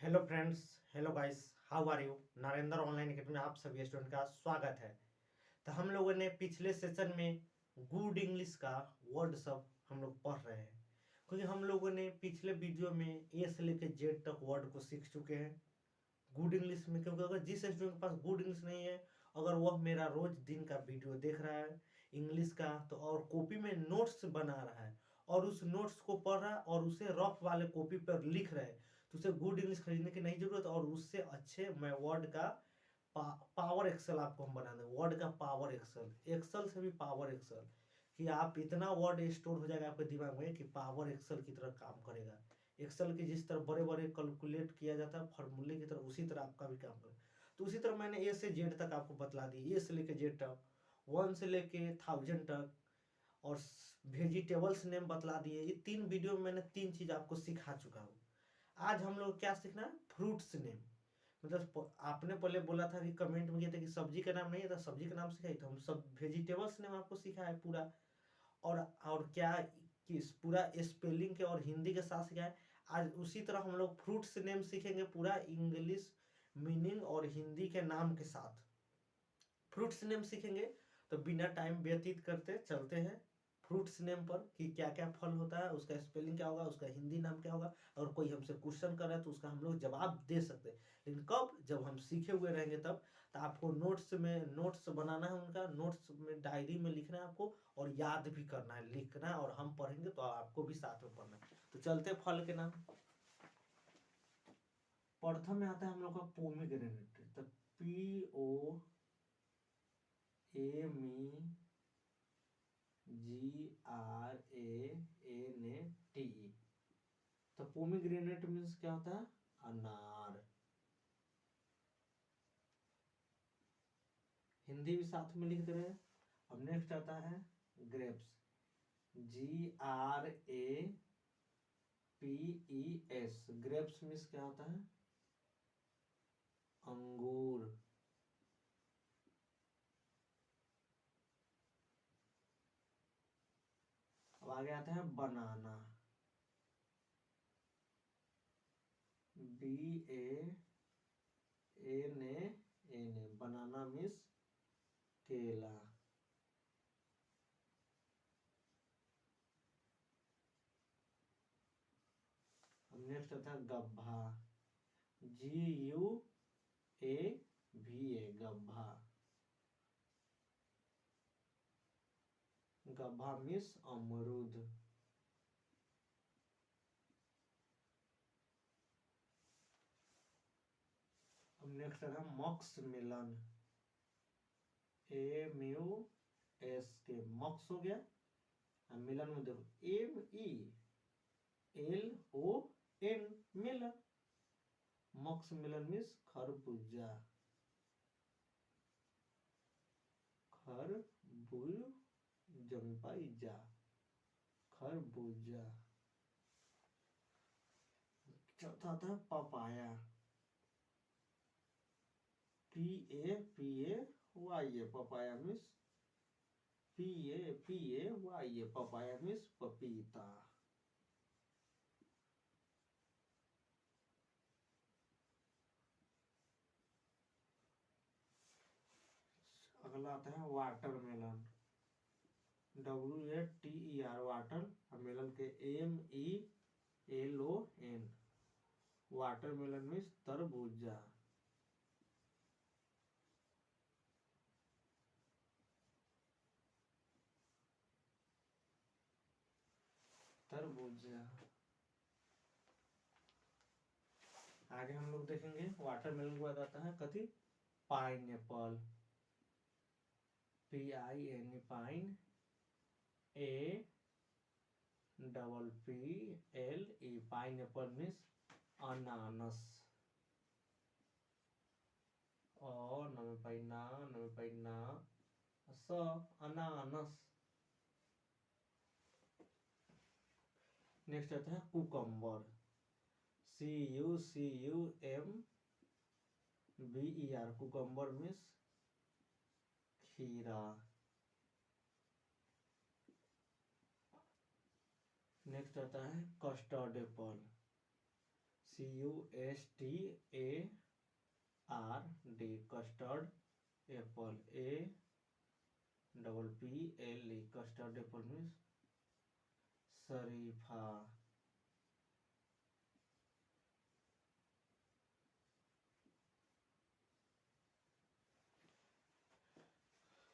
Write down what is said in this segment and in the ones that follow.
Hello friends, hello guys, how are you. Narendra online academy में आप सभी स्टूडेंट का स्वागत है। तो हम लोगों ने पिछले सेशन में गुड इंग्लिश का वर्ड सब हम लोग पढ़ रहे हैं, क्योंकि हम लोगों ने पिछले वीडियो में ए से लेकर जेड तक वर्ड को सीख चुके हैं गुड इंग्लिश में। क्योंकि अगर जिस स्टूडेंट के पास गुड इंग्लिश नहीं है, अगर वह मेरा रोज दिन का वीडियो देख रहा है इंग्लिश का, तो और कॉपी में नोट्स बना रहा है और उस नोट्स को पढ़ रहा है और उसे रफ वाले कॉपी पर लिख रहा है, तो उसे गुड इंग्लिश खरीदने की नहीं जरूरत। और उससे अच्छे मैं वर्ड का पावर एक्सेल आपको हम बना देंगे। वर्ड का पावर एक्सेल, एक्सेल से भी पावर एक्सेल, कि आप इतना वर्ड स्टोर हो जाएगा आपके दिमाग में कि पावर एक्सेल की तरह काम करेगा। एक्सेल की जिस तरह बड़े बड़े कैलकुलेट किया जाता है फॉर्मूले की तरह, उसी तरह आपका भी काम करेगा। तो उसी तरह मैंने ए से जेड तक आपको बतला दी, ए से लेके जेड तक, 1 से लेके 1000 तक, और वेजिटेबल्स नेम बतला दिए। ये 3 वीडियो में मैंने 3 चीज आपको सिखा चुका हूँ। आज हम लोग क्या सीखना है, फ्रूट्स नेम। मतलब आपने पहले बोला था कि कमेंट में किया था कि सब्जी का नाम नहीं है, तो सब्जी का नाम सिखाई, तो हम सब वेजिटेबल्स नेम आपको सिखा है पूरा। और क्या किस पूरा स्पेलिंग के और हिंदी के साथ सिखाए। आज उसी तरह हम लोग फ्रूट्स नेम सीखेंगे पूरा इंग्लिश मीनिंग और हिंदी के नाम के साथ फ्रूट्स नेम सीखेंगे। तो बिना टाइम व्यतीत करते चलते हैं फ्रूट्स नेम पर, कि क्या क्या फल होता है, उसका स्पेलिंग क्या होगा, उसका हिंदी नाम क्या होगा। और कोई हमसे क्वेश्चन कर रहा है तो उसका हम लोग जवाब दे सकते हैं, लेकिन कब, जब हम सीखे हुए रहेंगे तब। तो आपको नोट्स बनाना है, उनका नोट्स में डायरी में लिखना है आपको, और याद भी करना है, लिखना है, और हम पढ़ेंगे तो आपको भी साथ में पढ़ना है। तो चलते फल के नाम। प्रथम में आता है हम लोग का पोमीग्रेनेट। तो POMEGRANATE। तो पोमीग्रेनेट मीन्स क्या होता है, अनार। हिंदी भी साथ में लिख दे रहे हैं। अब नेक्स्ट आता है ग्रेप्स। GRAPES। ग्रेप्स मीन्स क्या होता है, अंगूर। अब आगे आता है बनाना। BANANA। बनाना मीन्स केला। अब नेक्स्ट आता है गब्भा। GUAVA। गब्भा। गब्भा मीन्स अमरूद। अब नेक्स्ट आता है मॉक्स मिलन। MUSK। मॉक्स हो गया। अब मिलन में देखो MELON। मिलन। मॉक्स मिलन मीन्स खरबूजा। खरबूजा। खरबूजा। चौथा था papaya. PAPAYA। Papaya means PAPAYA। Papaya means पपीता। अगला आता है वाटरमेलन। WATER। वाटर। मेलन के MELON। वाटरमेलन मीन्स तरबूजा। तरबूजा। आगे हम लोग देखेंगे वाटरमेलन के बाद आता है कथी, pineapple. PIN। Pine. APPLE। Pineapple means अनानस। और न स अनानस। नेक्स्ट आता है कुकम्बर। CUCUMBER। कुकम्बर मीन्स खीरा। नेक्स्ट आता है custard Apple. CUSTARD, custard Apple, APPLE, custard Apple means शरीफा।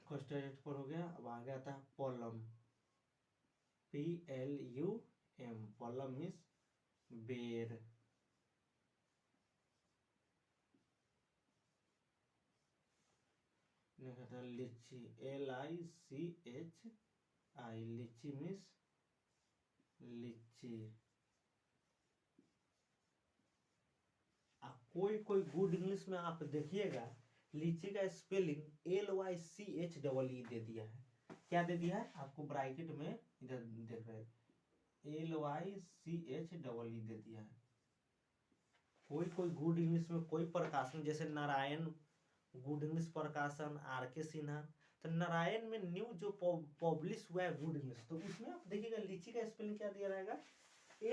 कस्टर्ड एप्पल हो गया। अब आगे आता है पलम, PLUM, पलम मीन्स बेर। कहता है लीची, LICHI, लीची मीन्स लीची। कोई कोई गुड इंग्लिश में आप देखिएगा लीची का स्पेलिंग LYCHEE दे दिया है। क्या दे दिया है आपको ब्रैकेट में इधर देख रहे हैं, LYCHEE दे दिया है। कोई कोई गुड इंग्लिश में कोई प्रकाशन जैसे नारायण गुड इंग्लिश प्रकाशन, RK सिन्हा, तो नारायण में न्यू जो पब्लिश हुआ है गुड इंग्लिश, तो उसमें आप देखिएगा लीची का स्पेलिंग क्या दिया रहेगा,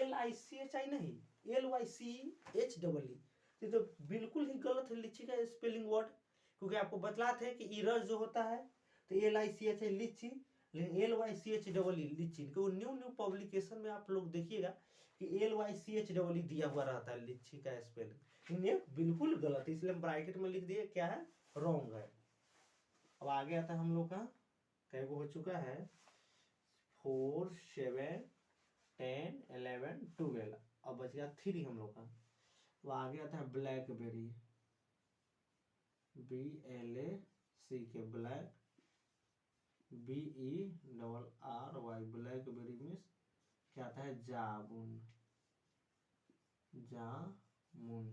LICHI नहीं, LYCHEE। ये तो बिल्कुल ही गलत है लीची का स्पेलिंग वर्ड, क्योंकि आपको बतलाते हैं कि इरर जो होता है तो LICHI लीची, लेकिन LYCHEE लीची। क्योंकि न्यू न्यू पब्लिकेशन में आप लोग देखिएगा कि LYCHEE दिया हुआ रहता है लीची का स्पेलिंग, ये बिल्कुल गलत है, इसलिए हम ब्रैकेट में लिख दिए क्या है, रॉन्ग है। अब आगे आता है हम लोग का कई हो चुका है 4 7 10 11 12, अब बच गया 3 हम लोग का। वो आगे आता है blackberry, BLACK, black, BERRY, blackberry means क्या आता है, जामुन, जामुन।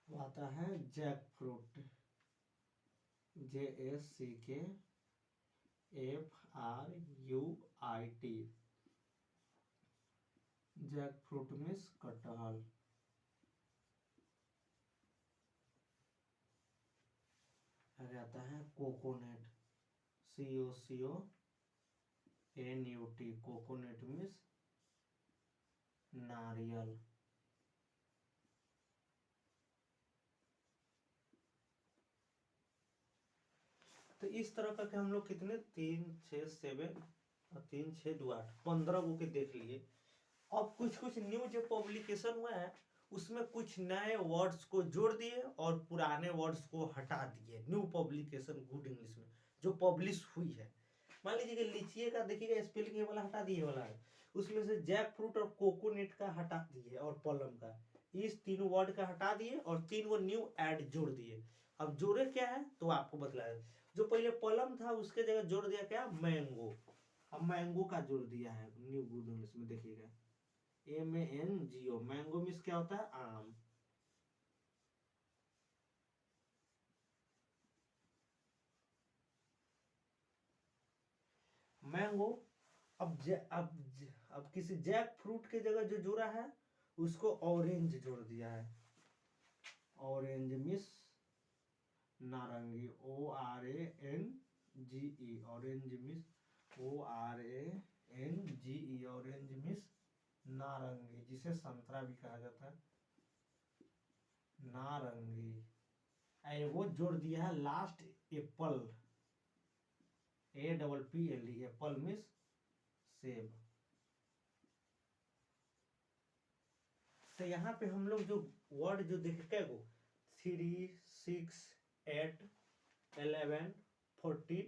वो आता है jack fruit, JACKFRUIT, jack fruit means कटहल। आगे आता है कोकोनट, COCONUT, कोकोनट मीन्स नारियल। तो इस तरह का हम लोग कितने 3 6 7 और 3 6 2 8 15 गो के देख लिए। अब कुछ कुछ न्यू जो पब्लिकेशन हुआ है उसमें कुछ नए वर्ड्स को जोड़ दिए और पुराने वर्ड्स को हटा दिए। न्यू पब्लिकेशन गुड इंग्लिश में जो पब्लिश हुई है, मान लीजिए कि लीची का देखिएगा स्पेलिंग ये वाला हटा दिए वाला है, उसमें से जैक फ्रूट और कोकोनट का हटा दिए और पलम का, इस तीनों वर्ड का हटा दिए और 3 वो न्यू ऐड जोड़ दिए। अब जोड़े क्या है तो आपको बतलाया, जो पहले पलम था उसके जगह जोड़ दिया क्या, मैंगो। अब मैंगो का जोड़ दिया है न्यू गुड इंग्लिश में, देखिएगा MANGO, मैंगो मीन्स क्या होता है, आम। मैंगो। अब किसी जैक फ्रूट के जगह जो जोड़ा है उसको ऑरेंज जोड़ दिया है, ऑरेंज मीन्स नारंगी, ORANGE, orange means ORANGE, orange means नारंगी, जिसे संतरा भी कहा जाता है, नारंगी। वो जोड़ दिया है last Apple, APPLE, Apple means सेब। तो यहाँ पे हम लोग जो वर्ड जो देखे वो 3 6 8 11 14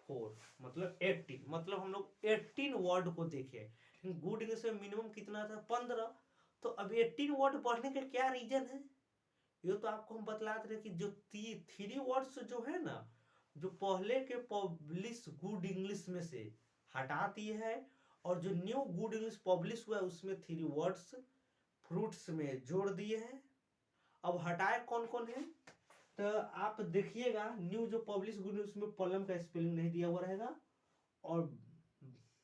4 मतलब 18, मतलब हम लोग 18 वर्ड को देखे। गुड इंग्लिश में मिनिमम कितना था, 15। तो अब 18 वर्ड पढ़ने का क्या रीजन है, ये तो आपको हम बतलाते रहे कि जो 3 वर्ड्स जो है ना, जो पहले के पब्लिश गुड इंग्लिश में से हटा दिए है और जो न्यू गुड इंग्लिश पब्लिश हुआ है उसमें 3 वर्ड्स फ्रूट्स में जोड़ दिए हैं। अब हटाए कौन कौन है, तो आप देखिएगा न्यू जो पब्लिश गुड इंग्लिश में पलम का स्पेलिंग नहीं दिया हुआ रहेगा और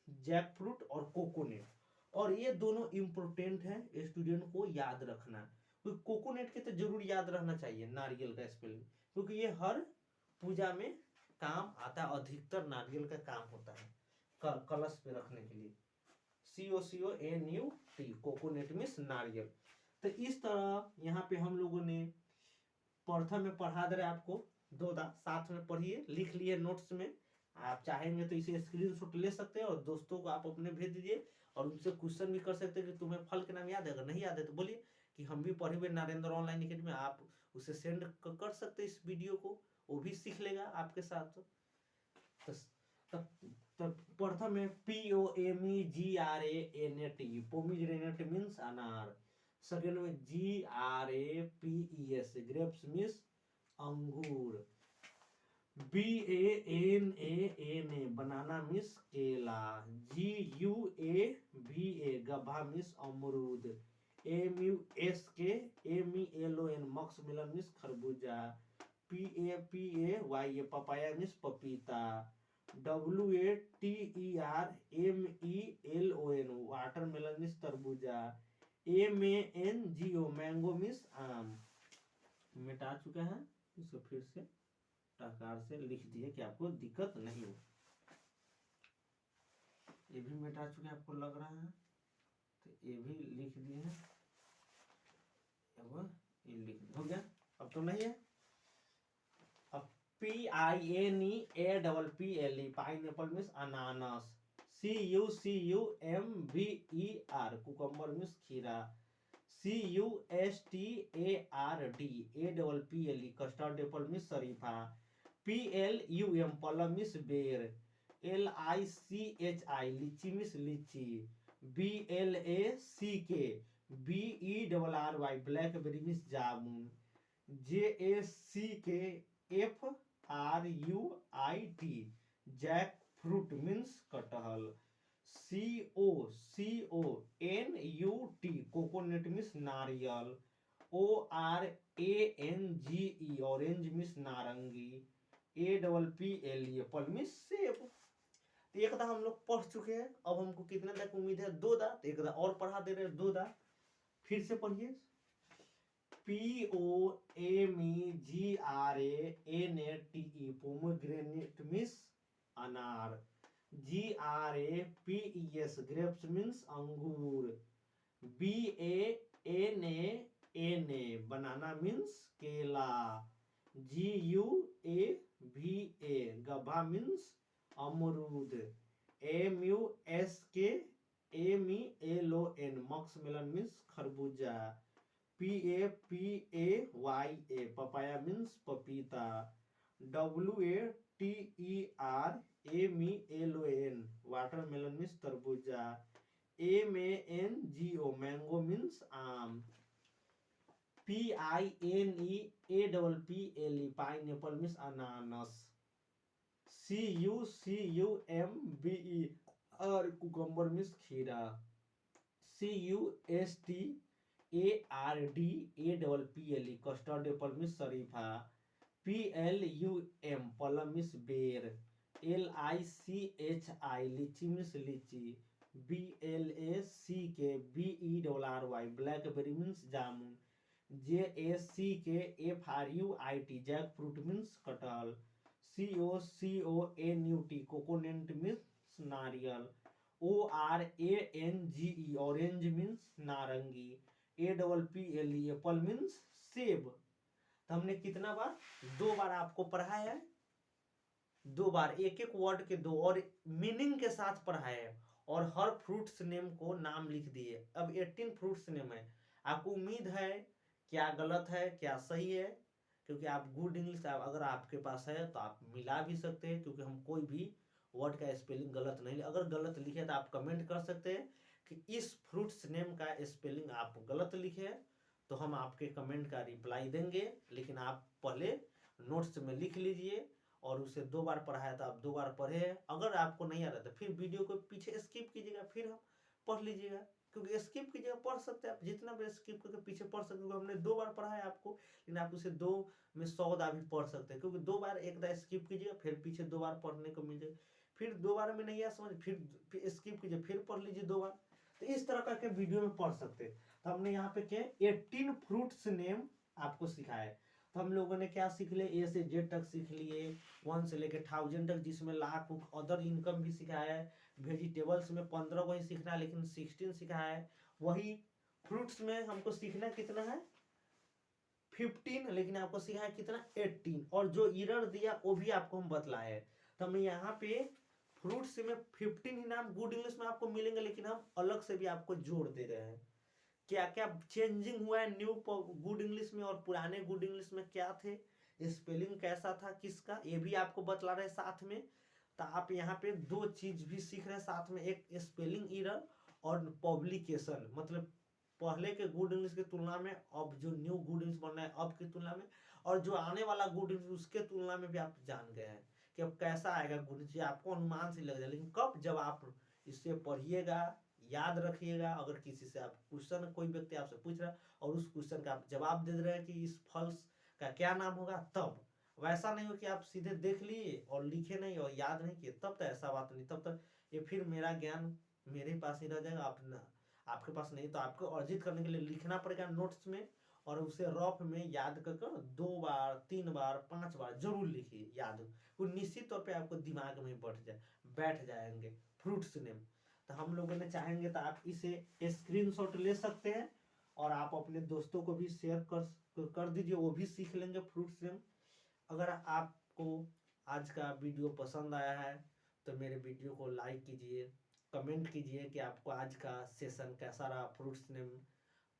जैक फ्रूट और कोकोनट, और ये दोनों इम्पोर्टेंट है स्टूडेंट को याद रखना, क्योंकि कोकोनट के तो जरूर याद रहना चाहिए नारियल का स्पेलिंग, क्योंकि ये हर पूजा में काम आता है, अधिकतर नारियल का काम होता है। कलश पे रखने के लिए। COCONUT, कोकोनट मीन्स नारियल। तो इस तरह यहाँ पे हम लोगों ने प्रथम में पढ़ा दे रहे आपको, दो दा साथ में पढ़िए, लिख लिए नोट्स में। आप चाहेंगे तो इसे स्क्रीनशॉट ले सकते हैं और दोस्तों को आप अपने भेज दीजिए और उनसे क्वेश्चन भी कर सकते हैं कि तुम्हें फल के नाम याद है, अगर नहीं याद है तो बोलिए कि हम भी पढ़े हुए नरेंद्र ऑनलाइन अकेडमी में, आप उसे सेंड कर सकते इस वीडियो को, वो भी सीख लेगा आपके साथ। तो प्रथम में POMEGRANAT, पोमीग्रेनेट मीन्स अनार। सेकेंड में GRAPES, ग्रेप्स मीन्स अंगूर। BANANA, बनाना मीन्स केला। GUAVA, गभा मीन्स अमरूद। MUSKMELON, मस्कमेलन मीन्स खरबूजा। PAPAYA, पपाया मीन्स पपीता। WATERMELON, वाटरमेलन मीन्स तरबूजा। MANGO, मैंगो मीन्स आम। मिटा चुका है, इसको फिर से आकार से लिख दिए कि आपको दिक्कत नहीं हो। ये भी मिटा चुके हैं, आपको लग रहा है, तो ये भी लिख दिए हैं, ये लिख हो गया। अब तो नहीं है। अब PINEAPPLE, पाइनएप्पल मीन्स अनानास। CUCUMBER, कुकम्बर मीन्स खीरा। CUSTARDAPPLE, कस्टर्ड एप्पल मीन्स शरीफा। PLUM, प्लम मीन्स बेर। LICHI, लीची मीन्स लीची। BLACK, BERRY, ब्लैकबेरी मीन्स जामुन। JACKFRUIT, जैक फ्रूट मीन्स कटहल। COCONUT, कोकोनट मीन्स नारियल। ORANGE, ऑरेंज मीन्स नारंगी। APPLE, एप्पल मीन्स सेब। तो एक दा हम लोग पढ़ चुके हैं, अब हमको कितने तक उम्मीद है, दो दा, तो एक दा और पढ़ा दे रहे हैं, दो दा फिर से पढ़िए। POMEGRANATE, पोमेग्रेनेट मीन्स अनार। GRAPES, ग्रेप्स मीन्स अंगूर। BANANA, बनाना मीन्स केला। GUAVA, गभा मीन्स अमरूद। MUSKMELON, मस्कमेलन मीन्स खरबूजा। PAPAYA, पपाया मीन्स पपीता। WATERMELON, वाटरमेलन मीन्स तरबूजा। MANGO, मैंगो मीन्स आम। PINEAPPLE, पाइनएप्पल मीन्स अनानास। CUCUMBER, कुकम्बर मीन्स खीरा। CUSTARDAPPLE, कस्टर्ड एप्पल मीन्स शरीफा। PLUM, प्लम मीन्स बेर। LICHI, लीची मीन्स लीची। BLACK, BERRY, ब्लैकबेरी मीन्स जामुन। JACKFRUIT, जैक फ्रूट मीन्स कटहल। COCONUT, कोकोनट मीन्स नारियल। ORANGE, ऑरेंज मीन्स नारंगी। APPLE, एप्पल मीन्स सेब। तो हमने कितना बार, दो बार आपको पढ़ाया है, दो बार एक एक वर्ड के दो और मीनिंग के साथ पढ़ाया है, और हर फ्रूट्स नेम को नाम लिख दिए। अब 18 फ्रूट्स नेम है। आपको उम्मीद है क्या गलत है क्या सही है, क्योंकि आप गुड इंग्लिश अगर आपके पास है तो आप मिला भी सकते हैं, क्योंकि हम कोई भी वर्ड का स्पेलिंग गलत नहीं, अगर गलत लिखे तो आप कमेंट कर सकते हैं कि इस फ्रूट्स नेम का स्पेलिंग आप गलत लिखे, तो हम आपके कमेंट का रिप्लाई देंगे। लेकिन आप पहले नोट्स में लिख लीजिए, और उसे दो बार पढ़ाया तो आप दो बार पढ़े। अगर आपको नहीं आ रहा तो फिर वीडियो को पीछे स्किप कीजिएगा, फिर हम पढ़ लीजिएगा, क्योंकि स्किप कीजिएगा, पढ़ सकते हैं आप जितना भी स्किप करके पीछे पढ़ सकते हो। हमने दो बार पढ़ा है आपको, लेकिन आप उसे दो में 100 दा भी पढ़ सकते हैं, क्योंकि दो बार एक दा स्किप कीजिएगा, फिर पीछे दो बार पढ़ने को मिल जाएगा। फिर दो बार में नहीं आया समझ, फिर स्किप कीजिए, फिर पढ़ लीजिए दो बार। तो इस तरह करके वीडियो में पढ़ सकते हैं। तो हमने यहाँ पे क्या 18 फ्रूट्स नेम आपको सिखाया है। तो हम लोगों ने क्या सीख लिए, ए से जेड तक सीख लिए, 1 से लेके 1000 तक, जिसमें लाख अदर इनकम भी सिखाया है। वेजिटेबल्स में 15 को ही सीखना है लेकिन 16 सिखाया है। वही फ्रूट्स में हमको सीखना कितना है, 15, लेकिन आपको सिखाया कितना, 18। और जो एरर दिया वो भी आपको हम बतलाए हैं। तो हम यहाँ पे फ्रूट्स में 15 ही नाम गुड इंग्लिश में आपको मिलेंगे, लेकिन हम अलग से भी आपको जोड़ दे रहे हैं। क्या क्या चेंजिंग हुआ है न्यू गुड इंग्लिश में और पुराने गुड इंग्लिश में क्या थे, स्पेलिंग कैसा था किसका, ये भी आपको बतला रहे साथ में। तो आप यहाँ पे 2 चीज भी सीख रहे हैं साथ में, एक स्पेलिंग एरर और पब्लिकेशन, मतलब पहले के गुड इंग्लिश की तुलना में अब जो न्यू गुड इंग्लिश बन रहा है अब की तुलना में, और जो आने वाला गुड इंग्लिश उसके तुलना में भी आप जान गए हैं कि अब कैसा आएगा गुड इंग्लिश, आपको अनुमान से लग जाए। लेकिन कब, जब आप इससे पढ़िएगा, याद रखिएगा। अगर किसी से आप क्वेश्चन, कोई व्यक्ति आपसे पूछ रहा है और उस क्वेश्चन का आप जवाब दे रहे हैं कि इस फल का क्या नाम होगा, तब। वैसा नहीं हो कि आप सीधे देख लिए और लिखे नहीं और याद नहीं किए, तब तो ऐसा बात नहीं, तब तक ये फिर मेरा ज्ञान मेरे पास ही रह जाएगा, अपना आपके पास नहीं। तो आपको अर्जित करने के लिए लिखना पड़ेगा नोट्स में, और उसे रफ में याद कर 2 बार 3 बार 5 बार जरूर लिखिए, याद वो निश्चित तौर पे आपको दिमाग में बैठ जाएंगे फ्रूट्स नेम। तो हम लोगों ने चाहेंगे तो आप इसे स्क्रीनशॉट ले सकते हैं और आप अपने दोस्तों को भी शेयर कर दीजिए, वो भी सीख लेंगे फ्रूट्स नेम। अगर आपको आज का वीडियो पसंद आया है तो मेरे वीडियो को लाइक कीजिए, कमेंट कीजिए कि आपको आज का सेशन कैसा रहा, फ्रूट्स नेम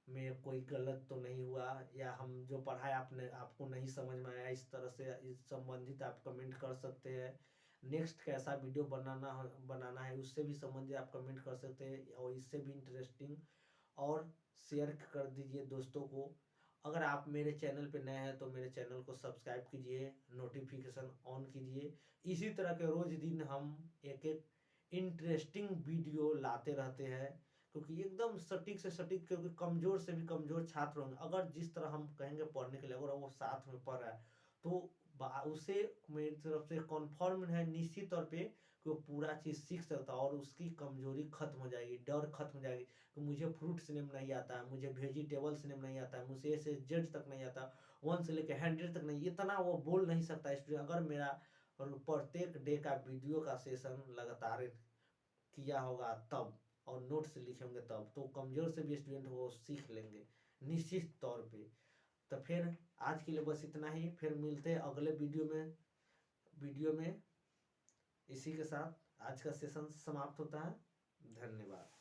में कोई गलत तो नहीं हुआ, या हम जो पढ़ाए आपने आपको नहीं समझ में आया, इस तरह से इस संबंधित आप कमेंट कर सकते हैं। नेक्स्ट कैसा वीडियो बनाना है उससे भी संबंधित आप कमेंट कर सकते हैं, और इससे भी इंटरेस्टिंग, और शेयर कर दीजिए दोस्तों को। अगर आप मेरे चैनल पे नए हैं तो मेरे चैनल को सब्सक्राइब कीजिए, नोटिफिकेशन ऑन कीजिए। इसी तरह के रोज दिन हम एक एक इंटरेस्टिंग वीडियो लाते रहते हैं, क्योंकि एकदम सटीक से सटीक, क्योंकि कमजोर से भी कमजोर छात्र होंगे, अगर जिस तरह हम कहेंगे पढ़ने के लिए, अगर वो साथ में पढ़ रहा है तो उसे मेरी तरफ से कॉन्फर्म है निश्चित तौर पे कि वो पूरा चीज सीख सकता है, और उसकी कमजोरी खत्म हो जाएगी, डर खत्म हो जाएगी कि मुझे फ्रूट्स नेम नहीं आता है, मुझे वेजिटेबल्स नेम नहीं आता है, मुझे ए से जेड तक नहीं आता, 1 से लेकर 100 तक नहीं, इतना वो बोल नहीं सकता स्टूडेंट। अगर मेरा प्रत्येक डे का वीडियो का सेशन लगातार किया होगा तब, और नोट्स लिखे होंगे तब, तो कमजोर से भी स्टूडेंट वो सीख लेंगे निश्चित तौर पे। तो फिर आज के लिए बस इतना ही, फिर मिलते हैं अगले वीडियो में। इसी के साथ आज का सेशन समाप्त होता है। धन्यवाद।